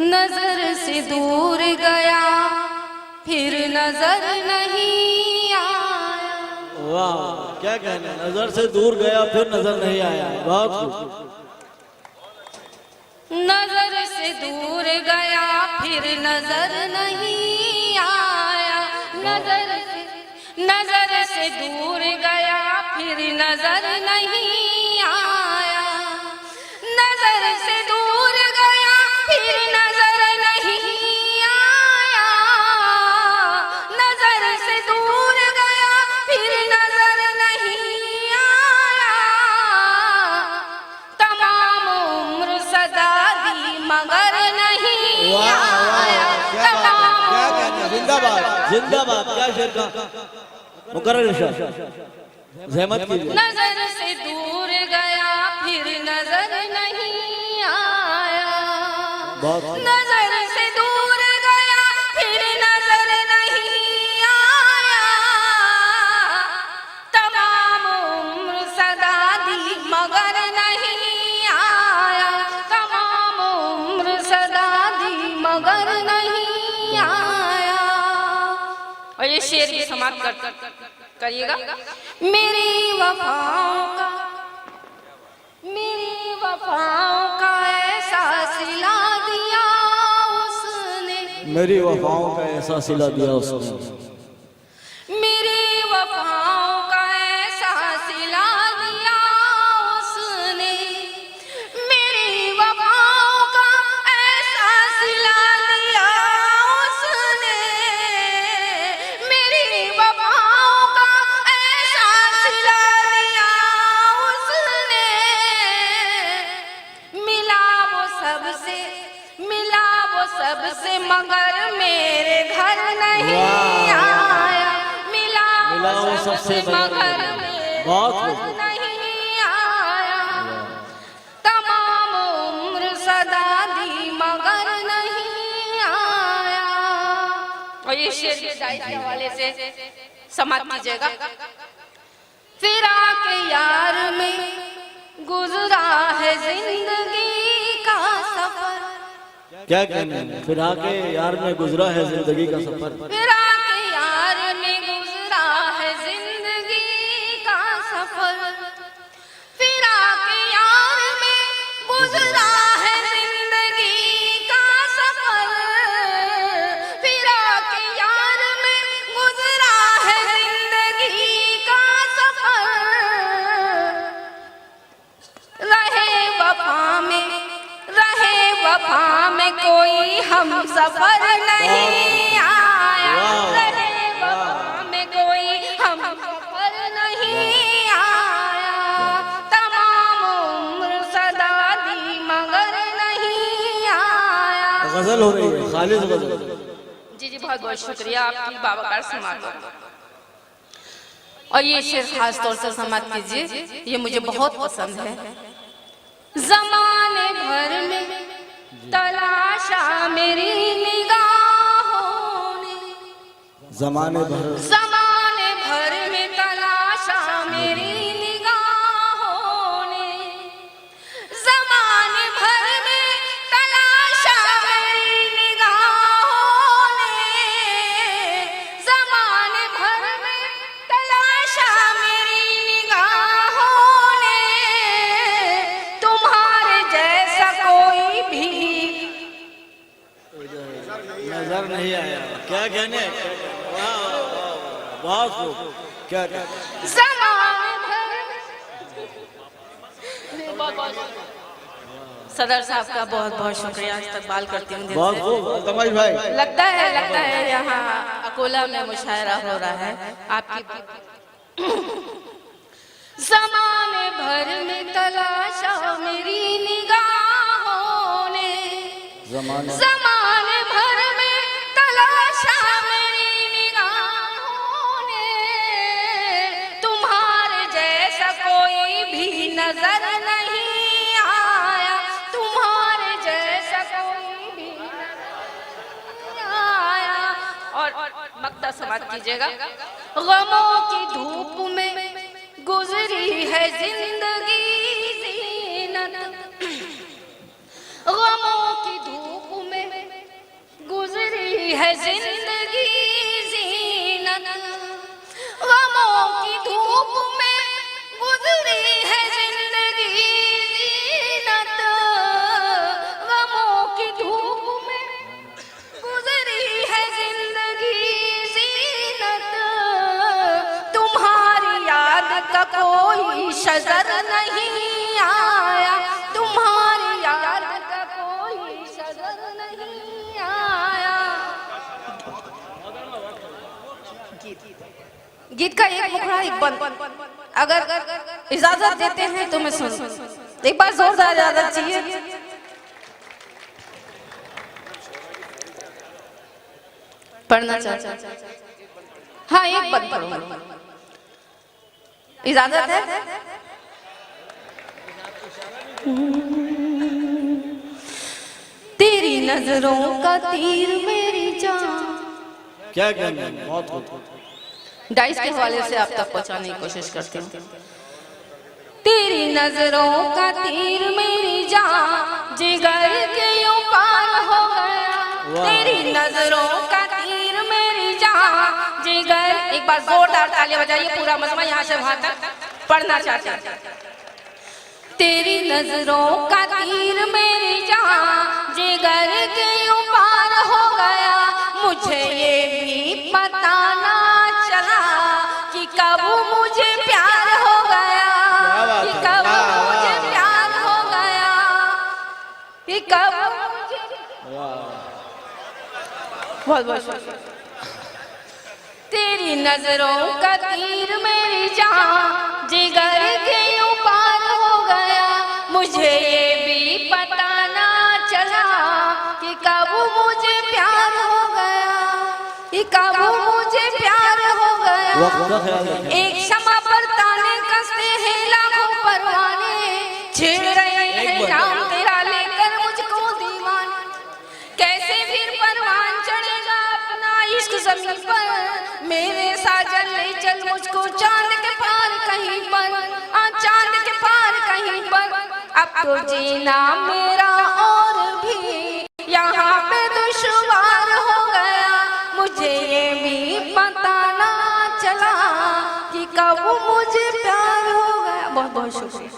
नजर से दूर गया फिर नजर नहीं आया। वाह क्या कहना, नजर से दूर गया फिर नजर नहीं आया। बहुत खूब। नजर से दूर गया फिर नजर नहीं आया। नजर से दूर गया फिर नजर नहीं आया। नजर से दूर गया फिर नजर नहीं आया। नजर से दूर गया फिर नजर नहीं आया। तमाम उम्र सदा दी मगर नहीं आया। क्या कहना, जिंदाबाद जिंदाबाद। क्या शेर का मुकर्रर इरशाद, ज़हमत कीजिए। नजर से दूर गया फिर नजर नहीं आया। नजर से दूर गया फिर नजर नहीं आया। तमाम उम्र सदा दी मगर नहीं आया। तमाम उम्र सदा दी मगर नहीं आया। और ये शेर भी समाप्त करिएगा। मेरी वफाओं का एहसास सिला दिया उसने। मेरी वफाओं का एहसास सिला दिया उसने। मेरी वफाओं का एहसास सिला दिया उसने। मेरी वफाओं का एहसास सिला दिया उसने। मेरी वफाओं का एहसास सिला दिया उसने। मिला वो सबसे मगर मेरे घर नहीं आया। मिला वो सबसे मगर मेरे घर नहीं आया। तमाम उम्र सदा दी मगर नहीं आया। और ये शेर के हवाले से समाप्त कीजिएगा। फिराक यार में गुजरा है जिंदगी का सफर। क्या कहना है, फिराक यार में गुजरा है जिंदगी का सफर। फिराक यार में गुजरा है जिंदगी का सफर। फिराक यार में गुजरा है जिंदगी का सफर। फिराक यार में गुजरा है जिंदगी का सफर। रहे वफा में कोई हम सफर नहीं आया। रहे वफा में कोई हम सफर नहीं आया। तमाम उम्र सदा दी मगर नहीं आया। गजल हो रही है, खालिद गजल। जी बहुत बहुत शुक्रिया आपकी बाबाकार समाप्त। और ये शेर खास तौर से समाप्त कीजिए, ये मुझे बहुत पसंद है। ज़माने भर में तलाशा मेरी निगाहों ने। ज़माने भर में तलाशा मेरी निगाहों ने। ज़माने भर में तलाशा मेरी निगाहों ने। ज़माने भर में तलाशा मेरी निगाहों ने। तुम्हारे जैसा कोई भी नजर नहीं आया। क्या कहने, बहुत खूब। क्या सदर साहब का बहुत बहुत शुक्रिया, इस्तकबाल करती हूँ। बहुत खूब तमाश भाई। लगता है यहाँ अकोला में मुशायरा हो रहा है आपकी। ज़माने भर में तलाशा मेरी निगाहों ने। ज़माने भर में तलाशा मेरी निगाहों ने। तुम्हारे जैसा कोई भी नजर नहीं आया। तुम्हारे जैसा कोई भी नजर नहीं आया। और मक्ता समाप्त कीजिएगा। गमों की धूप में गुजरी है जिंदगी जीनत। गमों की धूप में है जिंदगी जीनत, गमों की धूप में गुजरी है जिंदगी जीनत, गमों की धूप में गुजरी है जिंदगी जीनत। तुम्हारी याद का कोई शजर नहीं आया, तुम्हारी याद का कोई शजर नहीं आया। गीत का एक मुखड़ा एक बंद, अगर इजाजत देते हैं तो मैं सुन, एक बार जोरदार इजाजत चाहिए। पढ़ना चाहता, हाँ एक बंद पढ़ूंगा, इजाजत है? तेरी नजरों का तीर मेरी जान, क्या कहना है? बहुत खूब। डाइस के हवाले से आप तक पहुंचाने की कोशिश करती हूँ। तेरी नजरों का तीर मेरी जान, जिगर के यूं पार हो गया। तेरी नजरों का तीर मेरी जान, जिगर, एक बार जोरदार ताली बजाइए, पूरा मजमा यहाँ से वहां तक पढ़ना चाहते हैं। तेरी नजरों का तीर मेरी जान, जिगर के यूं पार हो गया। मुझे ये भी पता ना चला कि कब मुझे प्यार हो गया, कि कब मुझे प्यार हो गया, कि कब मुझे। बहुत बहुत तेरी नजरों का तीर मेरी जान, जिगर के यूं पार हो गया। मुझे ये भी पता ना चला कि कब मुझे प्यार हो गया, कि कब मुझे प्यार हो गया। एक शमा पर ताने कसते हैं लाखों परवाने, छेड़ रहे हैं नाम तेरा लेकर मुझको दीवाने। कैसे फिर परवान चढ़ेगा अपना इश्क ज़मीन पर, मेरे साजन ले चल मुझको चांद के पार कहीं पर, चांद के पार कहीं पर। अब तो जीना मेरा और भी यहाँ पे दुश्वार हो गया। मुझे ये भी पता ना चला कि कब मुझे प्यार हो गया। बहुत बहुत शुक्रिया।